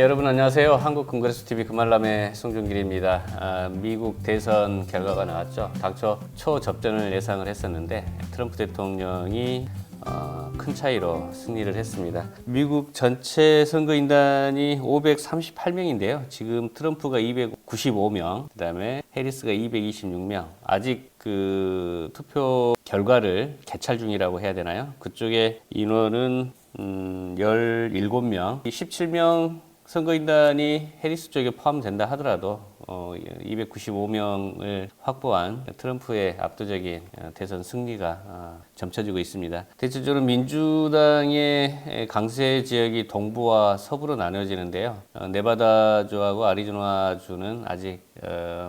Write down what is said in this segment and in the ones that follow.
여러분 안녕하세요. 한국congressTV 금알람의 송중길입니다. 미국 대선 결과가 나왔죠. 당초 초접전을 예상을 했었는데 트럼프 대통령이 큰 차이로 승리를 했습니다. 미국 전체 선거인단이 538명인데요. 지금 트럼프가 295명, 그 다음에 해리스가 226명. 아직 그 투표 결과를 개찰 중이라고 해야 되나요? 그쪽에 인원은 17명, 17명 선거인단이 해리스 쪽에 포함된다 하더라도 295명을 확보한 트럼프의 압도적인 대선 승리가 점쳐지고 있습니다. 대체적으로 민주당의 강세 지역이 동부와 서부로 나눠지는데요. 네바다주하고 아리조나주는 아직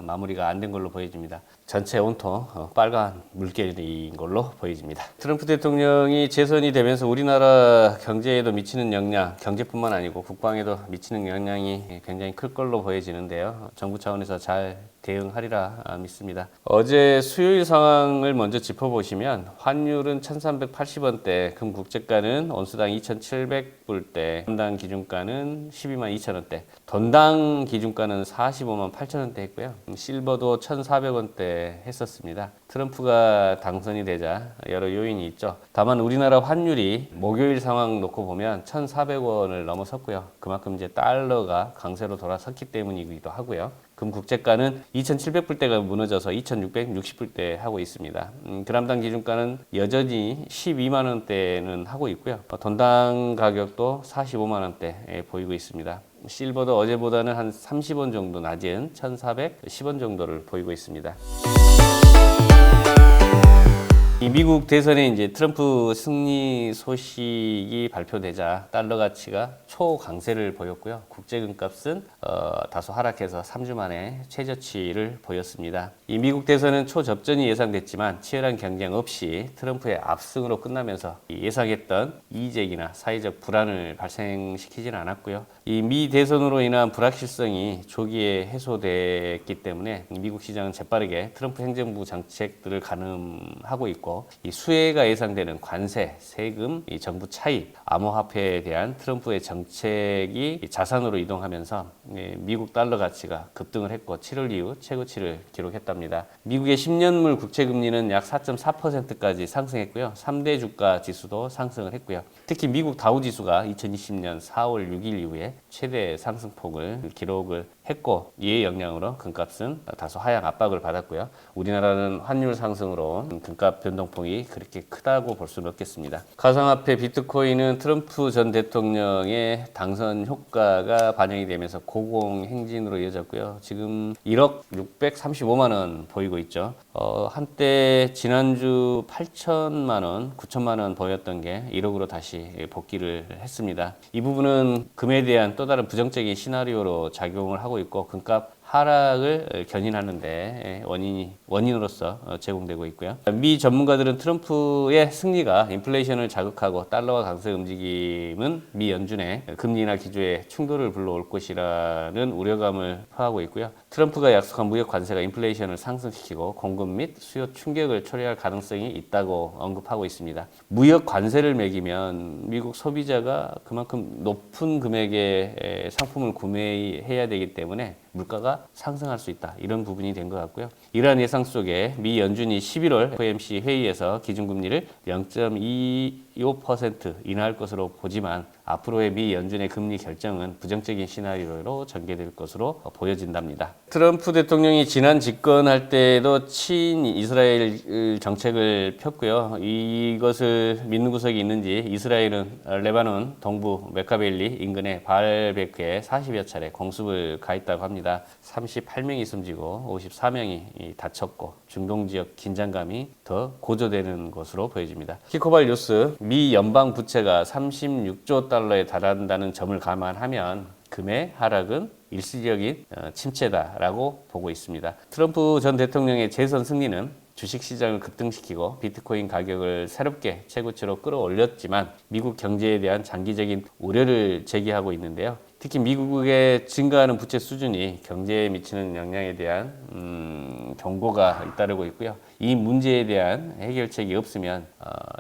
마무리가 안 된 걸로 보여집니다. 전체 온통 빨간 물결인 걸로 보여집니다. 트럼프 대통령이 재선이 되면서 우리나라 경제에도 미치는 영향, 경제뿐만 아니고 국방에도 미치는 영향이 굉장히 클 걸로 보여지는데요. 정부 차원에서 잘 대응하리라 믿습니다. 어제 수요일 상황을 먼저 짚어보시면 환율은 1380원대, 금 국제가는 온수당 2700불대, 원당 기준가는 12만 2천원대, 돈당 기준가는 45만 8천원대 했고요. 실버도 1400원대 했었습니다. 트럼프가 당선이 되자 여러 요인이 있죠. 다만 우리나라 환율이 목요일 상황 놓고 보면 1400원을 넘어섰고요. 그만큼 이제 달러가 강세로 돌아섰기 때문이기도 하고요. 금 국제가는 2,700불대가 무너져서 2,660불대 하고 있습니다. 그람당 기준가는 여전히 12만 원대는 하고 있고요. 돈당 가격도 45만 원대 보이고 있습니다. 실버도 어제보다는 한 30원 정도 낮은 1,410원 정도를 보이고 있습니다. 이 미국 대선에 이제 트럼프 승리 소식이 발표되자 달러 가치가 초강세를 보였고요. 국제금값은 다소 하락해서 3주 만에 최저치를 보였습니다. 이 미국 대선은 초접전이 예상됐지만 치열한 경쟁 없이 트럼프의 압승으로 끝나면서 예상했던 이의제기나 사회적 불안을 발생시키지는 않았고요. 이 미 대선으로 인한 불확실성이 조기에 해소됐기 때문에 미국 시장은 재빠르게 트럼프 행정부 정책들을 가늠하고 있고, 이 수혜가 예상되는 관세, 세금, 이 정부 차입, 암호화폐에 대한 트럼프의 정책이 자산으로 이동하면서 미국 달러 가치가 급등을 했고 7월 이후 최고치를 기록했답니다. 미국의 10년물 국채금리는 약 4.4%까지 상승했고요. 3대 주가 지수도 상승을 했고요. 특히 미국 다우지수가 2020년 4월 6일 이후에 최대 상승폭을 기록을 했고, 이의 영향으로 금값은 다소 하향 압박을 받았고요. 우리나라는 환율 상승으로 금값 변동폭이 그렇게 크다고 볼 수는 없겠습니다. 가상화폐 비트코인은 트럼프 전 대통령의 당선 효과가 반영이 되면서 고공행진으로 이어졌고요. 지금 1억 635만 원 보이고 있죠. 한때 지난주 8천만 원, 9천만 원 보였던 게 1억으로 다시 복귀를 했습니다. 이 부분은 금에 대한 또 다른 부정적인 시나리오로 작용을 하고 있고, 금값 하락을 견인하는데 원인으로서 제공되고 있고요. 미 전문가들은 트럼프의 승리가 인플레이션을 자극하고 달러와 강세 움직임은 미 연준의 금리 인하 기조에 충돌을 불러올 것이라는 우려감을 표하고 있고요. 트럼프가 약속한 무역 관세가 인플레이션을 상승시키고 공급 및 수요 충격을 초래할 가능성이 있다고 언급하고 있습니다. 무역 관세를 매기면 미국 소비자가 그만큼 높은 금액의 상품을 구매해야 되기 때문에 물가가 상승할 수 있다. 이런 부분이 된 것 같고요. 이러한 예상 속에 미 연준이 11월 FOMC 회의에서 기준금리를 0.25% 인하할 것으로 보지만 앞으로의 미 연준의 금리 결정은 부정적인 시나리오로 전개될 것으로 보여진답니다. 트럼프 대통령이 지난 집권할 때도 친이스라엘 정책을 폈고요. 이것을 믿는 구석이 있는지 이스라엘은 레바논 동부 메카벨리 인근의 바알베크에 40여 차례 공습을 가했다고 합니다. 38명이 숨지고 54명이 다쳤고 중동 지역 긴장감이 더 고조되는 것으로 보여집니다. 키코발 뉴스, 미 연방 부채가 36조 달러에 달한다는 점을 감안하면 금의 하락은 일시적인 침체다라고 보고 있습니다. 트럼프 전 대통령의 재선 승리는 주식시장을 급등시키고 비트코인 가격을 새롭게 최고치로 끌어올렸지만 미국 경제에 대한 장기적인 우려를 제기하고 있는데요. 특히 미국의 증가하는 부채 수준이 경제에 미치는 영향에 대한 경고가 잇따르고 있고요. 이 문제에 대한 해결책이 없으면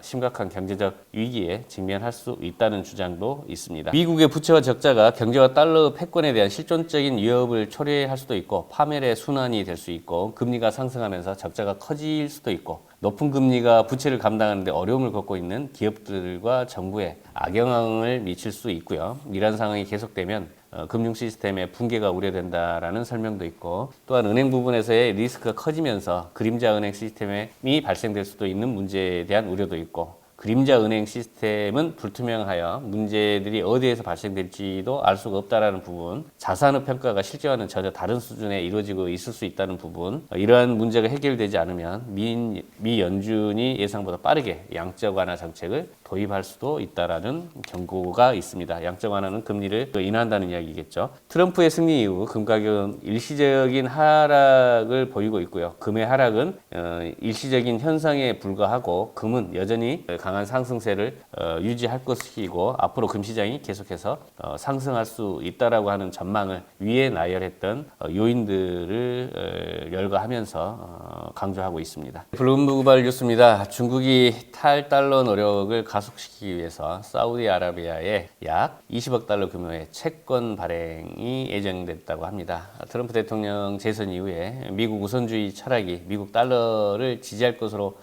심각한 경제적 위기에 직면할 수 있다는 주장도 있습니다. 미국의 부채와 적자가 경제와 달러 패권에 대한 실존적인 위협을 초래할 수도 있고 파멸의 순환이 될 수 있고 금리가 상승하면서 적자가 커질 수도 있고 높은 금리가 부채를 감당하는데 어려움을 겪고 있는 기업들과 정부에 악영향을 미칠 수 있고요. 이러한 상황이 계속되면 금융 시스템의 붕괴가 우려된다라는 설명도 있고 또한 은행 부분에서의 리스크가 커지면서 그림자 은행 시스템이 발생될 수도 있는 문제에 대한 우려도 있고 그림자 은행 시스템은 불투명하여 문제들이 어디에서 발생될지도 알 수가 없다라는 부분, 자산의 평가가 실제와는 전혀 다른 수준에 이루어지고 있을 수 있다는 부분, 이러한 문제가 해결되지 않으면 미 연준이 예상보다 빠르게 양적 완화 정책을 도입할 수도 있다라는 경고가 있습니다. 양적 완화는 금리를 인하한다는 이야기겠죠. 트럼프의 승리 이후 금 가격은 일시적인 하락을 보이고 있고요. 금의 하락은 일시적인 현상에 불과하고 금은 여전히 강한 상승세를 유지할 것이고 앞으로 금시장이 계속해서 상승할 수 있다라고 하는 전망을 위에 나열했던 요인들을 열거하면서 강조하고 있습니다. 블룸버그 뉴스입니다. 중국이 탈달러 노력을 가속시키기 위해서 사우디아라비아에 약 20억 달러 규모의 채권 발행이 예정됐다고 합니다. 트럼프 대통령 재선 이후에 미국 우선주의 철학이 미국 달러를 지지할 것으로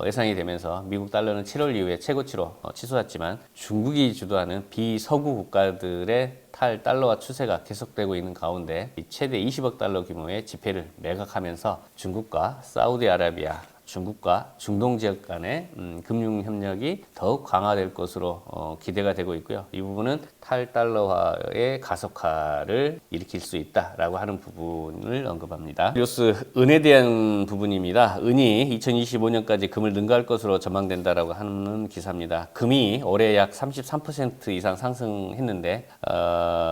예상이 되면서 미국 달러는 7월 이후에 최고치로 치솟았지만 중국이 주도하는 비서구 국가들의 탈달러화 추세가 계속되고 있는 가운데 최대 20억 달러 규모의 지폐를 매각하면서 중국과 사우디아라비아, 중국과 중동 지역 간의 금융 협력이 더욱 강화될 것으로 기대가 되고 있고요. 이 부분은 탈달러화의 가속화를 일으킬 수 있다라고 하는 부분을 언급합니다. 뉴스 은에 대한 부분입니다. 은이 2025년까지 금을 능가할 것으로 전망된다라고 하는 기사입니다. 금이 올해 약 33% 이상 상승했는데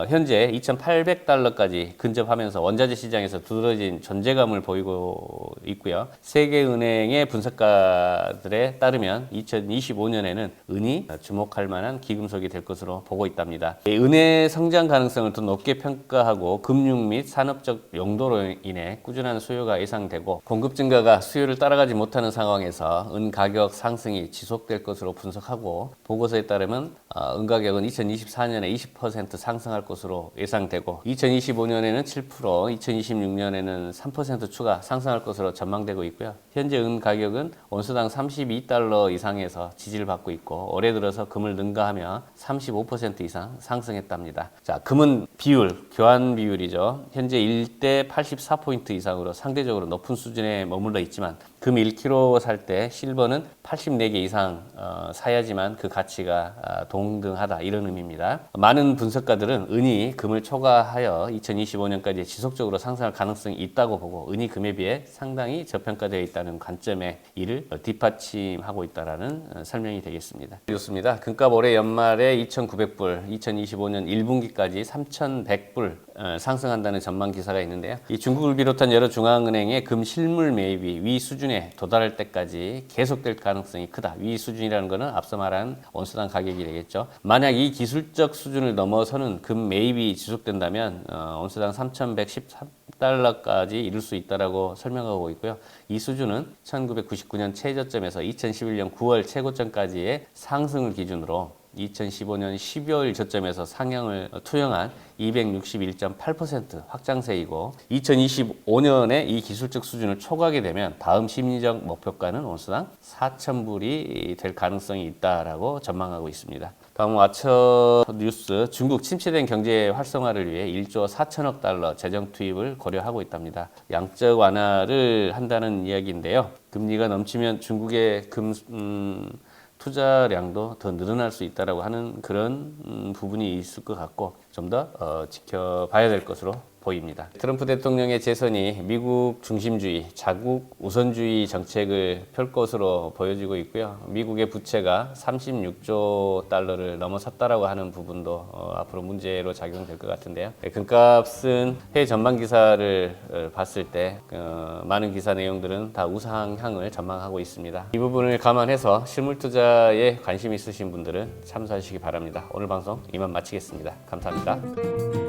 현재 2,800달러까지 근접하면서 원자재 시장에서 두드러진 존재감을 보이고 있고요. 세계은행의 분석가들에 따르면 2025년에는 은이 주목할 만한 기금속이 될 것으로 보고 있답니다. 은의 성장 가능성을 더 높게 평가하고 금융 및 산업적 용도로 인해 꾸준한 수요가 예상되고 공급 증가가 수요를 따라가지 못하는 상황에서 은 가격 상승이 지속될 것으로 분석하고 보고서에 따르면 은 가격은 2024년에 20% 상승할 것으로 예상되고 2025년에는 7%, 2026년에는 3% 추가 상승할 것으로 전망되고 있고요. 현재 은 가격은 온스당 32달러 이상에서 지지를 받고 있고 올해 들어서 금을 능가하며 35% 이상 상승했답니다. 자, 금은 비율, 교환 비율이죠. 현재 1대 84포인트 이상으로 상대적으로 높은 수준에 머물러 있지만 금 1kg 살 때 실버는 84개 이상 사야지만 그 가치가 동등하다 이런 의미입니다. 많은 분석가들은 은이 금을 초과하여 2025년까지 지속적으로 상승할 가능성이 있다고 보고 은이 금에 비해 상당히 저평가되어 있다는 관점에 이를 뒷받침하고 있다라는 설명이 되겠습니다. 좋습니다. 금값 올해 연말에 2,900불, 2025년 1분기까지 3,100불 상승한다는 전망 기사가 있는데요. 이 중국을 비롯한 여러 중앙은행의 금 실물 매입이 위 수준에 도달할 때까지 계속될 가능성이 크다. 위 수준이라는 것은 앞서 말한 온수당 가격이 되겠죠. 만약 이 기술적 수준을 넘어서는 금 매입이 지속된다면 온수당 3,113달러까지 이룰 수 있다라고 설명하고 있고요. 이 수준은 1999년 최저점에서 2011년 9월 최고점까지의 상승을 기준으로 2015년 12월 저점에서 상향을 투영한 261.8% 확장세이고 2025년에 이 기술적 수준을 초과하게 되면 다음 심리적 목표가는 온수당 4,000불이 될 가능성이 있다라고 전망하고 있습니다. 다음 와처 뉴스, 중국 침체된 경제 활성화를 위해 1조 4천억 달러 재정 투입을 고려하고 있답니다. 양적 완화를 한다는 이야기인데요. 금리가 넘치면 중국의 투자량도 더 늘어날 수 있다라고 하는 그런 부분이 있을 것 같고 좀 더 지켜봐야 될 것으로 보입니다. 트럼프 대통령의 재선이 미국 중심주의, 자국 우선주의 정책을 펼 것으로 보여지고 있고요. 미국의 부채가 36조 달러를 넘어섰다라고 하는 부분도 앞으로 문제로 작용될 것 같은데요. 금값은 해외 전망 기사를 봤을 때 많은 기사 내용들은 다 우상향을 전망하고 있습니다. 이 부분을 감안해서 실물 투자에 관심 있으신 분들은 참조하시기 바랍니다. 오늘 방송 이만 마치겠습니다. 감사합니다.